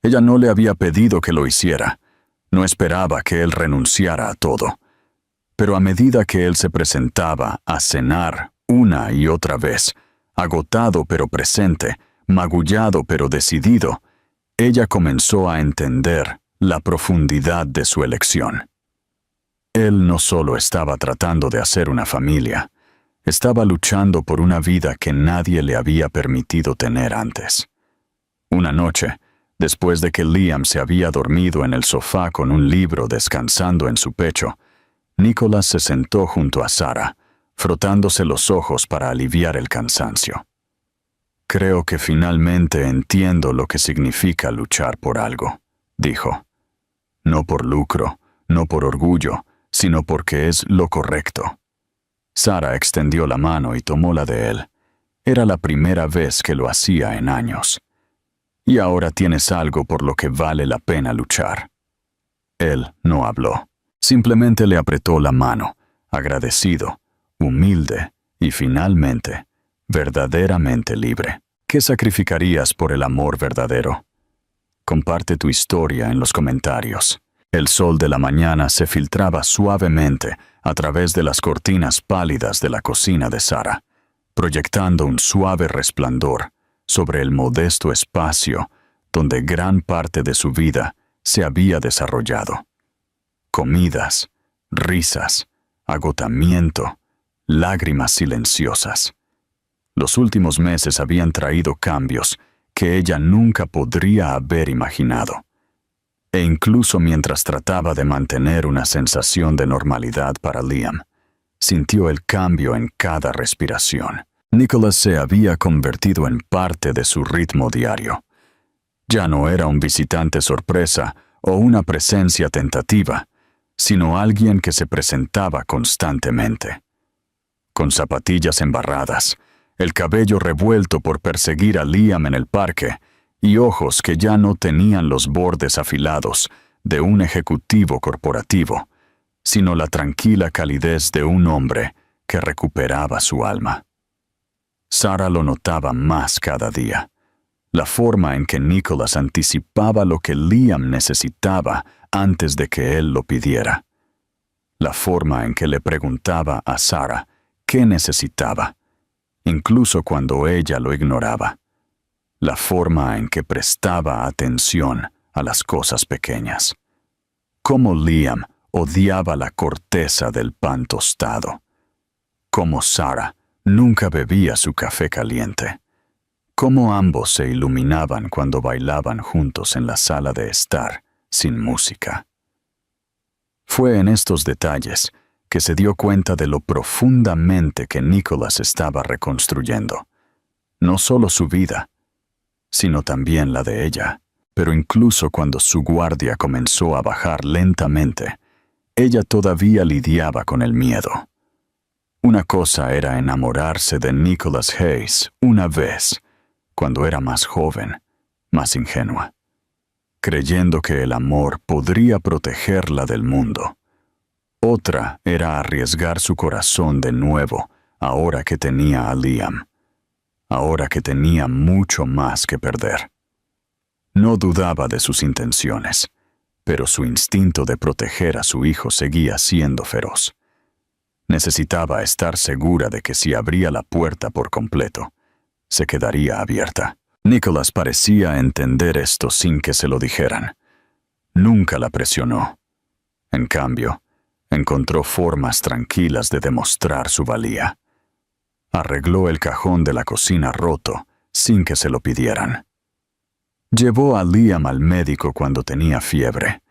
Ella no le había pedido que lo hiciera, no esperaba que él renunciara a todo. Pero a medida que él se presentaba a cenar una y otra vez, agotado pero presente, magullado pero decidido, ella comenzó a entender la profundidad de su elección. Él no solo estaba tratando de hacer una familia, estaba luchando por una vida que nadie le había permitido tener antes. Una noche, después de que Liam se había dormido en el sofá con un libro descansando en su pecho, Nicholas se sentó junto a Sarah, frotándose los ojos para aliviar el cansancio. «Creo que finalmente entiendo lo que significa luchar por algo», dijo. «No por lucro, no por orgullo, sino porque es lo correcto». Sarah extendió la mano y tomó la de él. Era la primera vez que lo hacía en años. «Y ahora tienes algo por lo que vale la pena luchar». Él no habló. Simplemente le apretó la mano, agradecido, humilde y finalmente, verdaderamente libre. ¿Qué sacrificarías por el amor verdadero? Comparte tu historia en los comentarios. El sol de la mañana se filtraba suavemente a través de las cortinas pálidas de la cocina de Sarah, proyectando un suave resplandor sobre el modesto espacio donde gran parte de su vida se había desarrollado. Comidas, risas, agotamiento, lágrimas silenciosas. Los últimos meses habían traído cambios que ella nunca podría haber imaginado. E incluso mientras trataba de mantener una sensación de normalidad para Liam, sintió el cambio en cada respiración. Nicholas se había convertido en parte de su ritmo diario. Ya no era un visitante sorpresa o una presencia tentativa, sino alguien que se presentaba constantemente. Con zapatillas embarradas, el cabello revuelto por perseguir a Liam en el parque y ojos que ya no tenían los bordes afilados de un ejecutivo corporativo, sino la tranquila calidez de un hombre que recuperaba su alma. Sarah lo notaba más cada día. La forma en que Nicholas anticipaba lo que Liam necesitaba antes de que él lo pidiera. La forma en que le preguntaba a Sarah qué necesitaba, incluso cuando ella lo ignoraba. La forma en que prestaba atención a las cosas pequeñas. Cómo Liam odiaba la corteza del pan tostado. Cómo Sarah nunca bebía su café caliente. Cómo ambos se iluminaban cuando bailaban juntos en la sala de estar, sin música. Fue en estos detalles que se dio cuenta de lo profundamente que Nicholas estaba reconstruyendo. No solo su vida, sino también la de ella. Pero incluso cuando su guardia comenzó a bajar lentamente, ella todavía lidiaba con el miedo. Una cosa era enamorarse de Nicholas Hayes una vez, cuando era más joven, más ingenua, creyendo que el amor podría protegerla del mundo. Otra era arriesgar su corazón de nuevo, ahora que tenía a Liam, ahora que tenía mucho más que perder. No dudaba de sus intenciones, pero su instinto de proteger a su hijo seguía siendo feroz. Necesitaba estar segura de que si abría la puerta por completo, se quedaría abierta. Nicholas parecía entender esto sin que se lo dijeran. Nunca la presionó. En cambio, encontró formas tranquilas de demostrar su valía. Arregló el cajón de la cocina roto sin que se lo pidieran. Llevó a Liam al médico cuando tenía fiebre.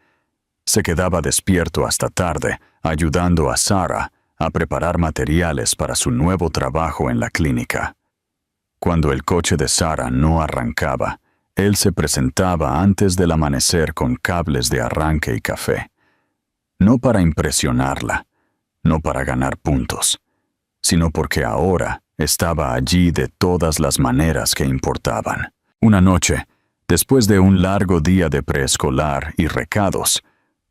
Se quedaba despierto hasta tarde, ayudando a Sarah a preparar materiales para su nuevo trabajo en la clínica. Cuando el coche de Sarah no arrancaba, él se presentaba antes del amanecer con cables de arranque y café. No para impresionarla, no para ganar puntos, sino porque ahora estaba allí de todas las maneras que importaban. Una noche, después de un largo día de preescolar y recados,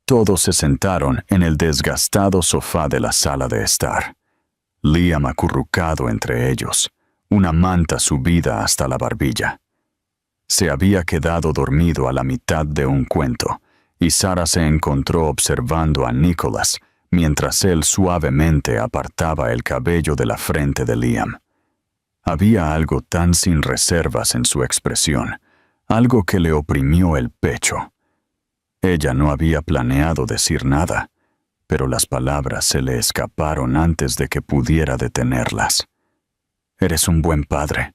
todos se sentaron en el desgastado sofá de la sala de estar. Liam acurrucado entre ellos, una manta subida hasta la barbilla. Se había quedado dormido a la mitad de un cuento, y Sarah se encontró observando a Nicholas mientras él suavemente apartaba el cabello de la frente de Liam. Había algo tan sin reservas en su expresión, algo que le oprimió el pecho. Ella no había planeado decir nada, pero las palabras se le escaparon antes de que pudiera detenerlas. «Eres un buen padre».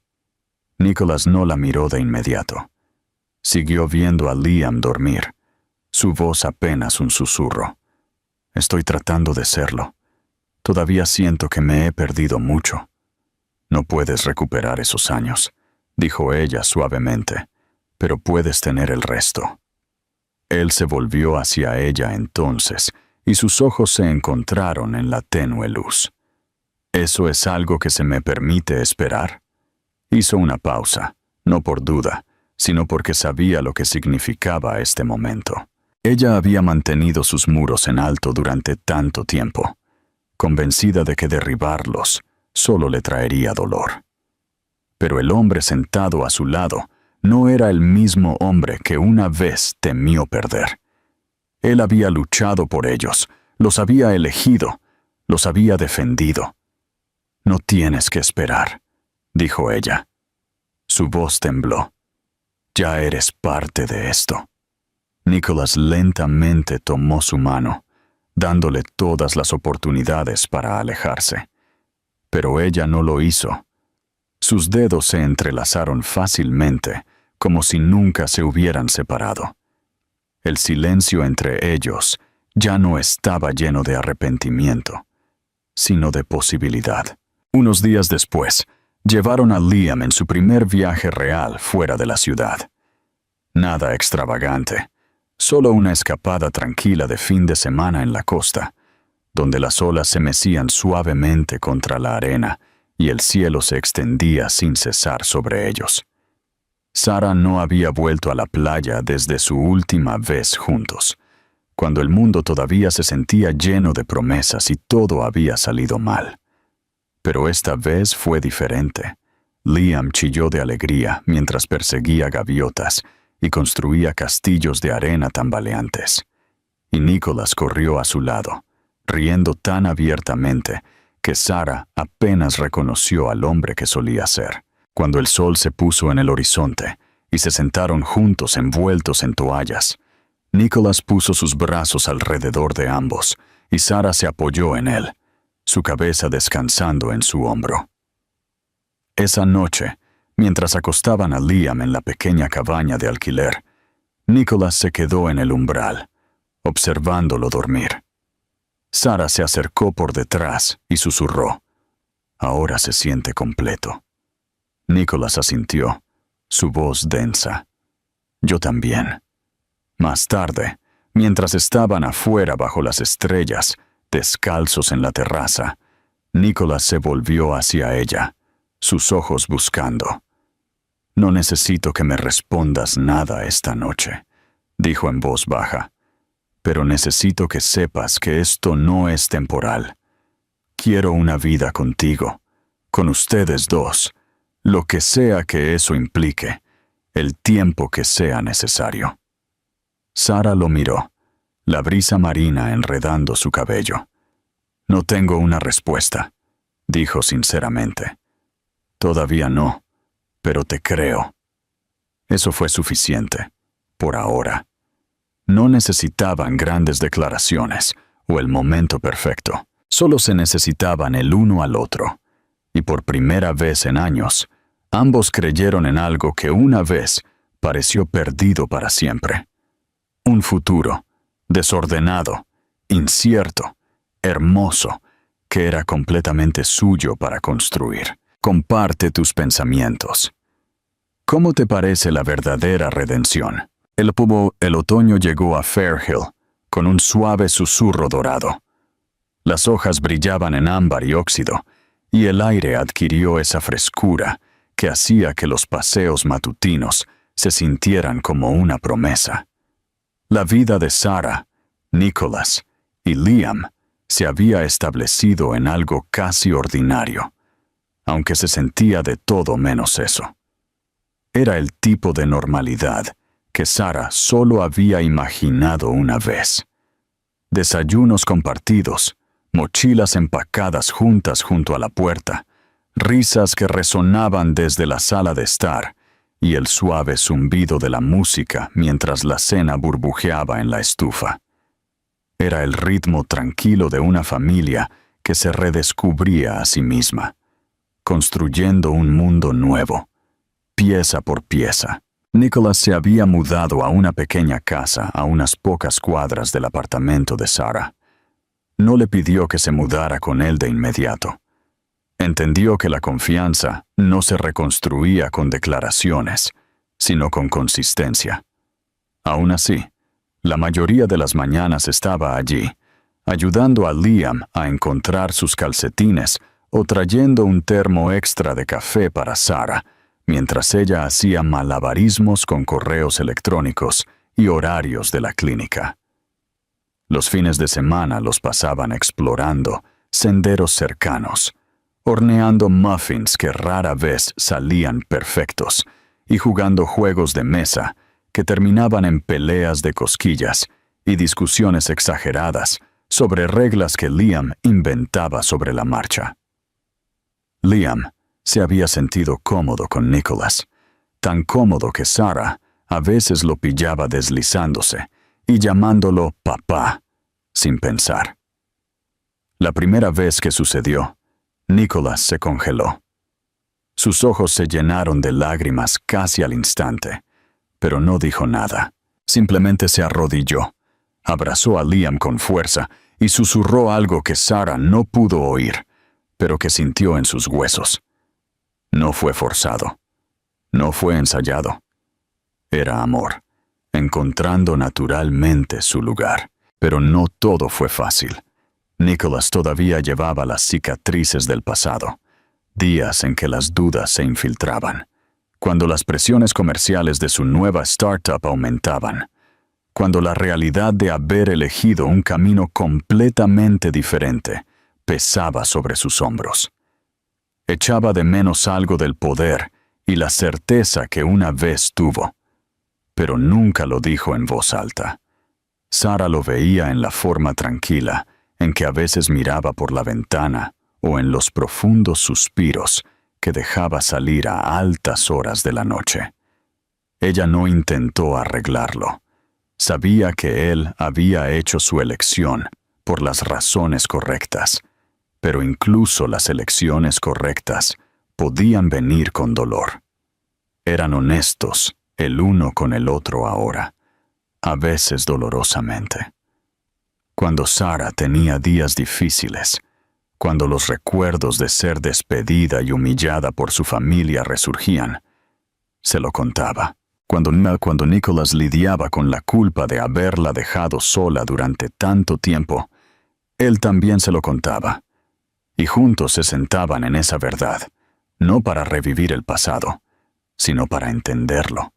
Nicholas no la miró de inmediato. Siguió viendo a Liam dormir, su voz apenas un susurro. «Estoy tratando de serlo. Todavía siento que me he perdido mucho». «No puedes recuperar esos años», dijo ella suavemente, «pero puedes tener el resto». Él se volvió hacia ella entonces, y sus ojos se encontraron en la tenue luz. «¿Eso es algo que se me permite esperar?» Hizo una pausa, no por duda, sino porque sabía lo que significaba este momento. Ella había mantenido sus muros en alto durante tanto tiempo, convencida de que derribarlos solo le traería dolor. Pero el hombre sentado a su lado no era el mismo hombre que una vez temió perder. Él había luchado por ellos, los había elegido, los había defendido. «No tienes que esperar», dijo ella. Su voz tembló. «Ya eres parte de esto». Nicholas lentamente tomó su mano, dándole todas las oportunidades para alejarse. Pero ella no lo hizo. Sus dedos se entrelazaron fácilmente, como si nunca se hubieran separado. El silencio entre ellos ya no estaba lleno de arrepentimiento, sino de posibilidad. Unos días después, llevaron a Liam en su primer viaje real fuera de la ciudad. Nada extravagante, solo una escapada tranquila de fin de semana en la costa, donde las olas se mecían suavemente contra la arena y el cielo se extendía sin cesar sobre ellos. Sarah no había vuelto a la playa desde su última vez juntos, cuando el mundo todavía se sentía lleno de promesas y todo había salido mal. Pero esta vez fue diferente. Liam chilló de alegría mientras perseguía gaviotas y construía castillos de arena tambaleantes. Y Nicholas corrió a su lado, riendo tan abiertamente que Sarah apenas reconoció al hombre que solía ser. Cuando el sol se puso en el horizonte y se sentaron juntos envueltos en toallas, Nicholas puso sus brazos alrededor de ambos y Sarah se apoyó en él, su cabeza descansando en su hombro. Esa noche, mientras acostaban a Liam en la pequeña cabaña de alquiler, Nicholas se quedó en el umbral, observándolo dormir. Sarah se acercó por detrás y susurró: «Ahora se siente completo». Nicholas asintió, su voz densa. «Yo también». Más tarde, mientras estaban afuera bajo las estrellas, descalzos en la terraza, Nicholas se volvió hacia ella, sus ojos buscando. «No necesito que me respondas nada esta noche», dijo en voz baja, «pero necesito que sepas que esto no es temporal. Quiero una vida contigo, con ustedes dos, lo que sea que eso implique, el tiempo que sea necesario». Sarah lo miró, la brisa marina enredando su cabello. «No tengo una respuesta», dijo sinceramente. «Todavía no, pero te creo». Eso fue suficiente, por ahora. No necesitaban grandes declaraciones o el momento perfecto. Solo se necesitaban el uno al otro. Y por primera vez en años, ambos creyeron en algo que una vez pareció perdido para siempre. Un futuro, desordenado, incierto, hermoso, que era completamente suyo para construir. Comparte tus pensamientos. ¿Cómo te parece la verdadera redención? El otoño llegó a Fairhill con un suave susurro dorado. Las hojas brillaban en ámbar y óxido, y el aire adquirió esa frescura que hacía que los paseos matutinos se sintieran como una promesa. La vida de Sarah, Nicholas y Liam se había establecido en algo casi ordinario, aunque se sentía de todo menos eso. Era el tipo de normalidad que Sarah solo había imaginado una vez. Desayunos compartidos, mochilas empacadas juntas junto a la puerta, risas que resonaban desde la sala de estar y el suave zumbido de la música mientras la cena burbujeaba en la estufa. Era el ritmo tranquilo de una familia que se redescubría a sí misma, construyendo un mundo nuevo, pieza por pieza. Nicholas se había mudado a una pequeña casa a unas pocas cuadras del apartamento de Sarah. No le pidió que se mudara con él de inmediato. Entendió que la confianza no se reconstruía con declaraciones, sino con consistencia. Aún así, la mayoría de las mañanas estaba allí, ayudando a Liam a encontrar sus calcetines o trayendo un termo extra de café para Sarah, mientras ella hacía malabarismos con correos electrónicos y horarios de la clínica. Los fines de semana los pasaban explorando senderos cercanos, horneando muffins que rara vez salían perfectos y jugando juegos de mesa que terminaban en peleas de cosquillas y discusiones exageradas sobre reglas que Liam inventaba sobre la marcha. Liam se había sentido cómodo con Nicholas, tan cómodo que Sarah a veces lo pillaba deslizándose y llamándolo papá, sin pensar. La primera vez que sucedió, Nicholas se congeló. Sus ojos se llenaron de lágrimas casi al instante, pero no dijo nada. Simplemente se arrodilló, abrazó a Liam con fuerza y susurró algo que Sarah no pudo oír, pero que sintió en sus huesos. No fue forzado. No fue ensayado. Era amor, encontrando naturalmente su lugar. Pero no todo fue fácil. Nicholas todavía llevaba las cicatrices del pasado, días en que las dudas se infiltraban, cuando las presiones comerciales de su nueva startup aumentaban, cuando la realidad de haber elegido un camino completamente diferente pesaba sobre sus hombros. Echaba de menos algo del poder y la certeza que una vez tuvo, pero nunca lo dijo en voz alta. Sarah lo veía en la forma tranquila en que a veces miraba por la ventana o en los profundos suspiros que dejaba salir a altas horas de la noche. Ella no intentó arreglarlo. Sabía que él había hecho su elección por las razones correctas, pero incluso las elecciones correctas podían venir con dolor. Eran honestos el uno con el otro ahora, a veces dolorosamente. Cuando Sarah tenía días difíciles, cuando los recuerdos de ser despedida y humillada por su familia resurgían, se lo contaba. Cuando Nicholas lidiaba con la culpa de haberla dejado sola durante tanto tiempo, él también se lo contaba. Y juntos se sentaban en esa verdad, no para revivir el pasado, sino para entenderlo,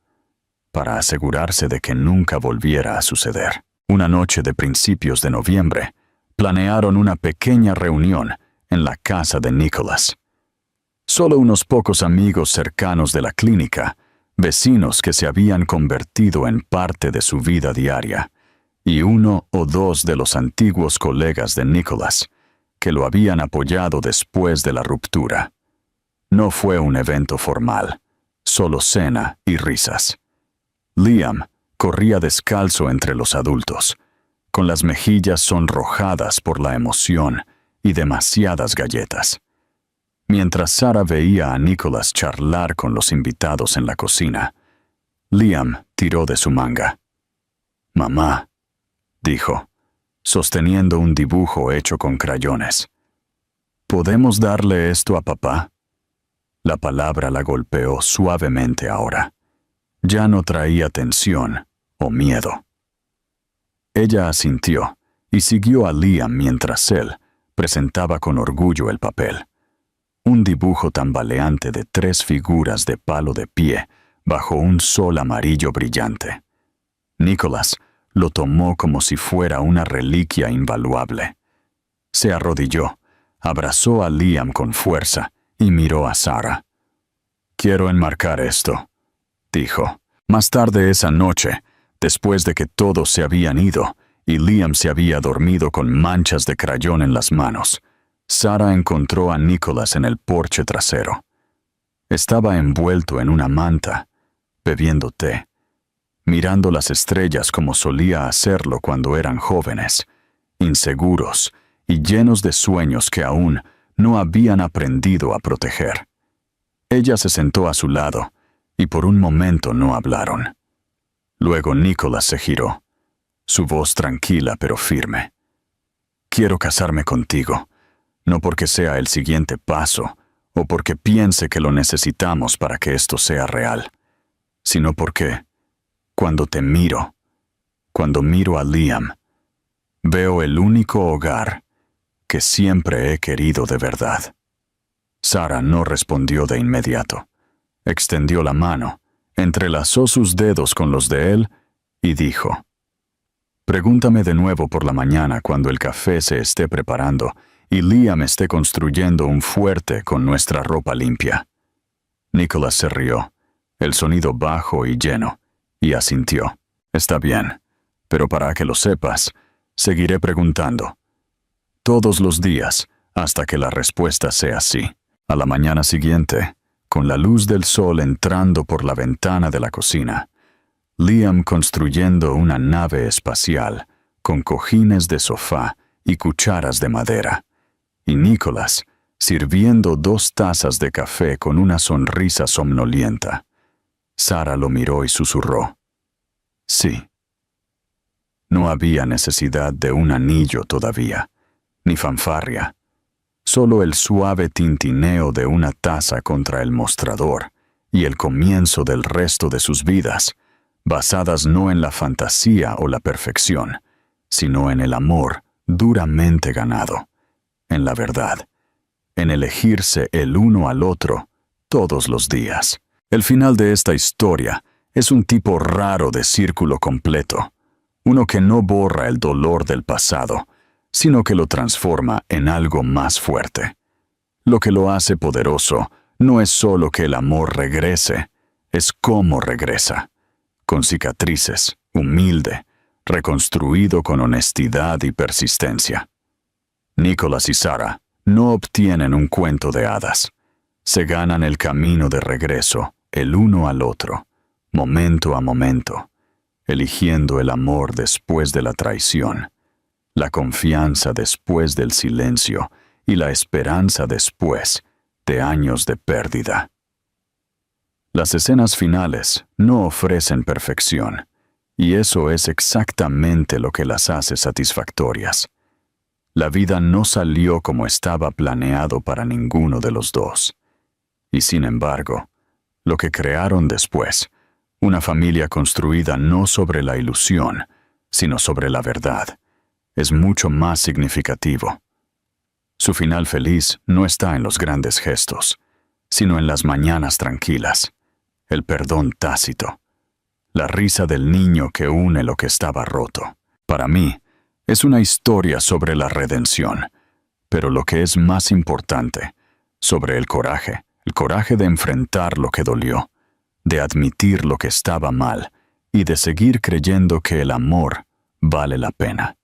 para asegurarse de que nunca volviera a suceder. Una noche de principios de noviembre, planearon una pequeña reunión en la casa de Nicholas. Solo unos pocos amigos cercanos de la clínica, vecinos que se habían convertido en parte de su vida diaria, y uno o dos de los antiguos colegas de Nicholas, que lo habían apoyado después de la ruptura. No fue un evento formal, solo cena y risas. Liam corría descalzo entre los adultos, con las mejillas sonrojadas por la emoción y demasiadas galletas. Mientras Sarah veía a Nicholas charlar con los invitados en la cocina, Liam tiró de su manga. «Mamá», dijo, sosteniendo un dibujo hecho con crayones. «¿Podemos darle esto a papá?» La palabra la golpeó suavemente ahora. Ya no traía tensión o miedo. Ella asintió y siguió a Liam mientras él presentaba con orgullo el papel. Un dibujo tambaleante de 3 figuras de palo de pie bajo un sol amarillo brillante. Nicholas lo tomó como si fuera una reliquia invaluable. Se arrodilló, abrazó a Liam con fuerza y miró a Sarah. «Quiero enmarcar esto», dijo. Más tarde esa noche, después de que todos se habían ido y Liam se había dormido con manchas de crayón en las manos, Sarah encontró a Nicholas en el porche trasero. Estaba envuelto en una manta, bebiendo té, mirando las estrellas como solía hacerlo cuando eran jóvenes, inseguros y llenos de sueños que aún no habían aprendido a proteger. Ella se sentó a su lado y por un momento no hablaron. Luego Nicholas se giró, su voz tranquila pero firme. «Quiero casarme contigo, no porque sea el siguiente paso o porque piense que lo necesitamos para que esto sea real, sino porque, cuando miro a Liam, veo el único hogar que siempre he querido de verdad». Sarah no respondió de inmediato. Extendió la mano, entrelazó sus dedos con los de él y dijo: «Pregúntame de nuevo por la mañana cuando el café se esté preparando y Liam esté construyendo un fuerte con nuestra ropa limpia». Nicholas se rió, el sonido bajo y lleno, y asintió. «Está bien, pero para que lo sepas, seguiré preguntando. Todos los días, hasta que la respuesta sea sí». A la mañana siguiente, con la luz del sol entrando por la ventana de la cocina, Liam construyendo una nave espacial con cojines de sofá y cucharas de madera, y Nicholas sirviendo 2 tazas de café con una sonrisa somnolienta. Sarah lo miró y susurró: «Sí». No había necesidad de un anillo todavía, ni fanfarria. Solo el suave tintineo de una taza contra el mostrador y el comienzo del resto de sus vidas, basadas no en la fantasía o la perfección, sino en el amor duramente ganado, en la verdad, en elegirse el uno al otro todos los días. El final de esta historia es un tipo raro de círculo completo, uno que no borra el dolor del pasado, sino que lo transforma en algo más fuerte. Lo que lo hace poderoso no es solo que el amor regrese, es cómo regresa, con cicatrices, humilde, reconstruido con honestidad y persistencia. Nicholas y Sarah no obtienen un cuento de hadas, se ganan el camino de regreso, el uno al otro, momento a momento, eligiendo el amor después de la traición, la confianza después del silencio y la esperanza después de años de pérdida. Las escenas finales no ofrecen perfección, y eso es exactamente lo que las hace satisfactorias. La vida no salió como estaba planeado para ninguno de los dos. Y sin embargo, lo que crearon después, una familia construida no sobre la ilusión, sino sobre la verdad, es mucho más significativo. Su final feliz no está en los grandes gestos, sino en las mañanas tranquilas, el perdón tácito, la risa del niño que une lo que estaba roto. Para mí, es una historia sobre la redención, pero lo que es más importante, sobre el coraje de enfrentar lo que dolió, de admitir lo que estaba mal y de seguir creyendo que el amor vale la pena.